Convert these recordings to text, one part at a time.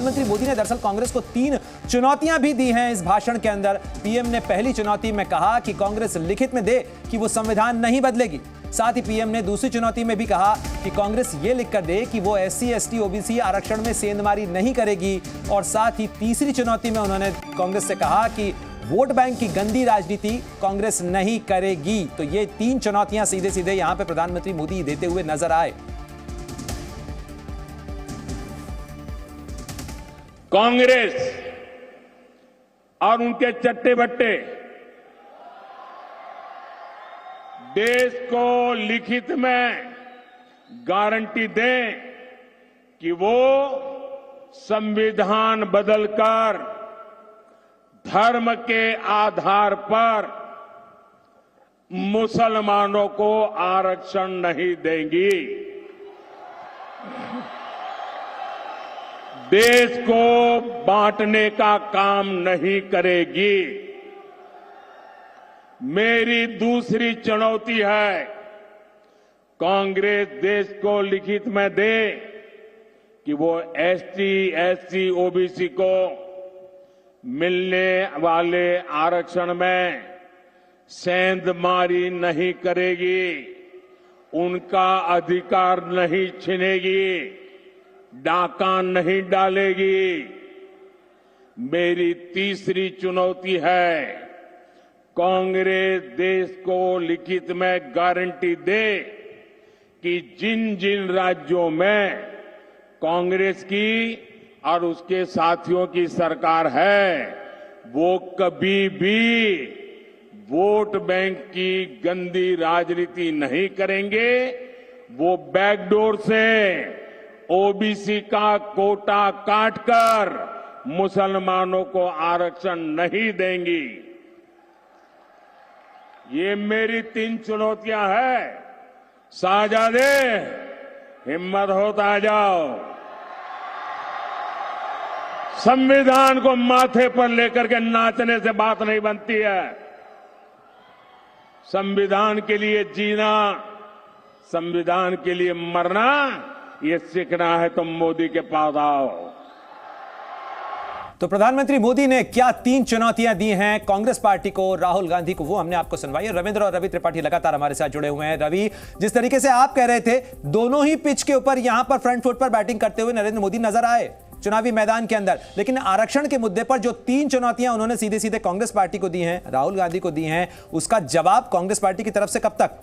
प्रधानमंत्री मोदी ने दरअसल कांग्रेस को 3 चुनौतियां भी दी हैं। इस भाषण के अंदर पीएम ने पहली चुनौती में कहा कि कांग्रेस लिखित में दे कि वो संविधान नहीं बदलेगी। साथ ही पीएम ने दूसरी चुनौती में भी कहा कि कांग्रेस ये लिखकर दे कि वो SC, ST, OBC आरक्षण में सेंधमारी नहीं करेगी। और साथ ही तीसरी चुनौती में उन्होंने कांग्रेस से कहा कि वोट बैंक की गंदी राजनीति कांग्रेस नहीं करेगी। तो ये 3 चुनौतियां सीधे सीधे यहां पे प्रधानमंत्री मोदी देते हुए नजर आए। कांग्रेस और उनके चट्टे बट्टे देश को लिखित में गारंटी दें कि वो संविधान बदलकर धर्म के आधार पर मुसलमानों को आरक्षण नहीं देंगी, देश को बांटने का काम नहीं करेगी। मेरी दूसरी चुनौती है, कांग्रेस देश को लिखित में दे कि वो ST, SC, OBC को मिलने वाले आरक्षण में सेंधमारी नहीं करेगी, उनका अधिकार नहीं छीनेगी, डाका नहीं डालेगी। मेरी तीसरी चुनौती है, कांग्रेस देश को लिखित में गारंटी दे कि जिन जिन राज्यों में कांग्रेस की और उसके साथियों की सरकार है, वो कभी भी वोट बैंक की गंदी राजनीति नहीं करेंगे। वो बैकडोर से OBC का कोटा काटकर मुसलमानों को आरक्षण नहीं देंगी। ये मेरी 3 चुनौतियां हैं। साहजादे, हिम्मत हो तो आ जाओ। संविधान को माथे पर लेकर के नाचने से बात नहीं बनती है। संविधान के लिए जीना, संविधान के लिए मरना, ये सीखना है तो मोदी के पास आओ। तो प्रधानमंत्री मोदी ने क्या 3 चुनौतियां दी हैं कांग्रेस पार्टी को, राहुल गांधी को, वो हमने आपको सुनवाई है। रविंद्र और रवि त्रिपाठी लगातार हमारे साथ जुड़े हुए हैं। रवि, जिस तरीके से आप कह रहे थे, दोनों ही पिच के ऊपर यहां पर फ्रंट फुट पर बैटिंग करते हुए नरेंद्र मोदी नजर आए चुनावी मैदान के अंदर, लेकिन आरक्षण के मुद्दे पर जो 3 चुनौतियां उन्होंने सीधे सीधे कांग्रेस पार्टी को दी हैं, राहुल गांधी को दी हैं, उसका जवाब कांग्रेस पार्टी की तरफ से कब तक?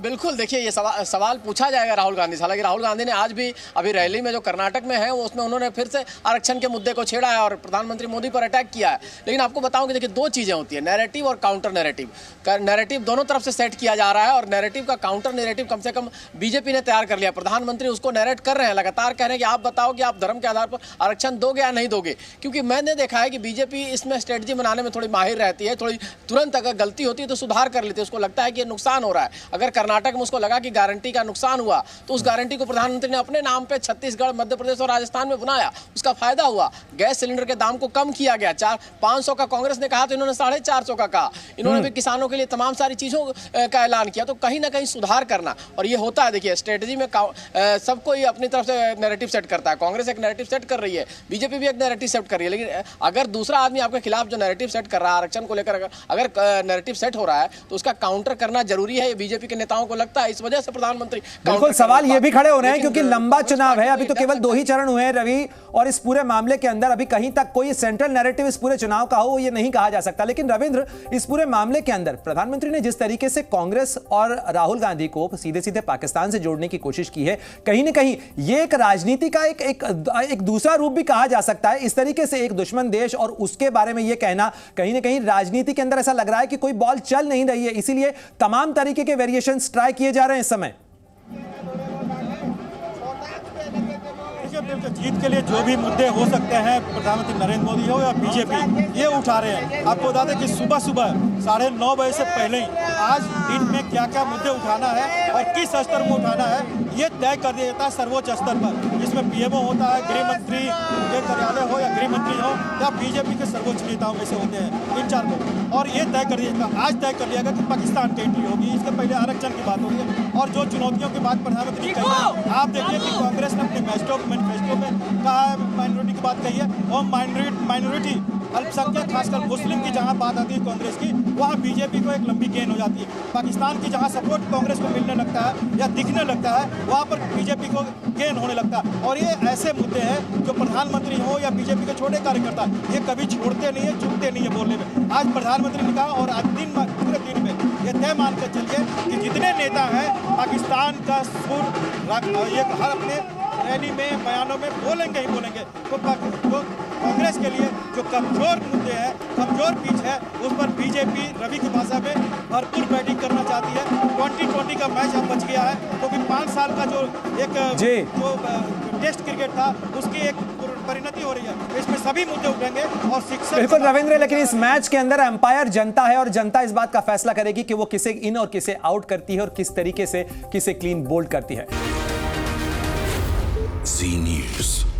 बिल्कुल, देखिए ये सवाल पूछा जाएगा राहुल गांधी से। हालांकि राहुल गांधी ने आज भी अभी रैली में जो कर्नाटक में है उसमें उन्होंने फिर से आरक्षण के मुद्दे को छेड़ा है और प्रधानमंत्री मोदी पर अटैक किया है। लेकिन आपको बताऊं कि देखिए 2 चीजें होती है, नैरेटिव और काउंटर नैरेटिव। नैरेटिव दोनों तरफ से सेट किया जा रहा है और नैरेटिव का काउंटर नैरेटिव कम से कम बीजेपी ने तैयार कर लिया। प्रधानमंत्री उसको नैरेट कर रहे हैं, लगातार कह रहे हैं कि आप बताओ कि आप धर्म के आधार पर आरक्षण दोगे या नहीं दोगे। क्योंकि मैंने देखा है कि बीजेपी इसमें स्ट्रेटजी बनाने में थोड़ी माहिर रहती है, थोड़ी तुरंत अगर गलती होती है तो सुधार कर लेती है। उसको लगता है कि नुकसान हो रहा है। अगर कर्नाटक में उसको लगा कि गारंटी का नुकसान हुआ तो उस गारंटी को प्रधानमंत्री ने अपने नाम पे छत्तीसगढ़, मध्य प्रदेश और राजस्थान में बनाया, उसका फायदा हुआ। गैस सिलेंडर के दाम को कम किया गया, 500 का कांग्रेस ने कहा तो इन्होंने 450 का कहा। इन्होंने भी किसानों के लिए तमाम सारी चीजों का ऐलान किया। तो कहीं ना कहीं सुधार करना, और ये होता है। देखिए स्ट्रेटजी में सबको ही अपनी तरफ से नैरेटिव सेट करता है। कांग्रेस एक नैरेटिव सेट कर रही है, बीजेपी भी एक नैरेटिव सेट कर रही है। लेकिन अगर दूसरा आदमी आपके खिलाफ जो नैरेटिव सेट कर रहा है आरक्षण को लेकर, अगर नैरेटिव सेट हो रहा है तो उसका काउंटर करना जरूरी है। ये बीजेपी के नेताओं को लगता है, इस वजह से प्रधानमंत्री बिल्कुल सवाल ये भी खड़े हो रहे हैं क्योंकि लंबा चुनाव है, अभी तो केवल 2 ही चरण हुए हैं रवि, और इस पूरे मामले के अंदर अभी कहीं तक कोई सेंट्रल नैरेटिव इस पूरे चुनाव का हो ये नहीं कहा जा सकता। लेकिन रविंद्र, इस पूरे मामले के अंदर प्रधानमंत्री ने जिस तरीके से कांग्रेस और राहुल गांधी को सीधे सीधे पाकिस्तान से जोड़ने की कोशिश की है, कहीं ना कहीं ये एक राजनीति का एक दूसरा रूप भी कहा जा सकता है। इस तरीके से एक दुश्मन देश और उसके बारे में यह कहना, कहीं ना कहीं राजनीति के अंदर ऐसा लग रहा है कि कोई बॉल चल नहीं रही है, इसीलिए तमाम तरीके के वेरिएशन ट्राई किए जा रहे हैं इस समय। जीत के लिए जो भी मुद्दे हो सकते हैं प्रधानमंत्री नरेंद्र मोदी हो या बीजेपी ये उठा रहे हैं। आपको बता दें कि सुबह सुबह 9:30 बजे से पहले ही आज दिन में क्या क्या मुद्दे उठाना है और किस स्तर में उठाना है ये तय कर दिया जाता है सर्वोच्च स्तर पर, जिसमें पीएमओ होता है, गृह मंत्री के कार्यालय हो या गृह मंत्री हो या बीजेपी के सर्वोच्च नेताओं में से होते हैं 3-4 लोग, और ये तय कर दिया जाता है। आज तय कर लिया गया कि पाकिस्तान की एंट्री होगी, इसके पहले आरक्षण की बात होगी और जो चुनौतियों की बात प्रधानमंत्री कही। आप देखिए कि कांग्रेस ने अपने कहा है, माइनॉरिटी की बात कही है, और माइनॉरिटी अल्पसंख्यक खासकर मुस्लिम की जहां बात आती है कांग्रेस की, वहां बीजेपी को एक लंबी गेन हो जाती है। पाकिस्तान की जहां सपोर्ट कांग्रेस को मिलने लगता है या दिखने लगता है, वहां पर बीजेपी को गेन होने लगता है। और ये ऐसे मुद्दे हैं जो प्रधानमंत्री हो या बीजेपी के छोटे कार्यकर्ता, ये कभी छोड़ते नहीं है, चुकते नहीं है बोलने में। आज प्रधानमंत्री ने कहा, और आज पूरे दिन में ये तय मानकर चलिए कि जितने नेता हैं पाकिस्तान का सुर ये हर अपने रैली में, बयानों में बोलेंगे ही बोलेंगे। तो कांग्रेस के लिए जो कमजोर मुद्दे हैं, कमजोर पीछ है, उस पर बीजेपी रवि की भाषा में भरपूर बैटिंग करना चाहती है। 2020 का मैच अब बच गया है, क्योंकि 5 साल का जो एक जो टेस्ट क्रिकेट था, उसकी एक परिणति हो रही है। इसमें सभी मुद्दे उठेंगे और शिक्षा। बिल्कुल रविंद्र, लेकिन इस मैच के अंदर अंपायर जनता है और जनता इस बात का फैसला करेगी कि वो किसे इन और किसे आउट करती है और किस तरीके से किसे क्लीन बोल्ड करती है। जी न्यूज़।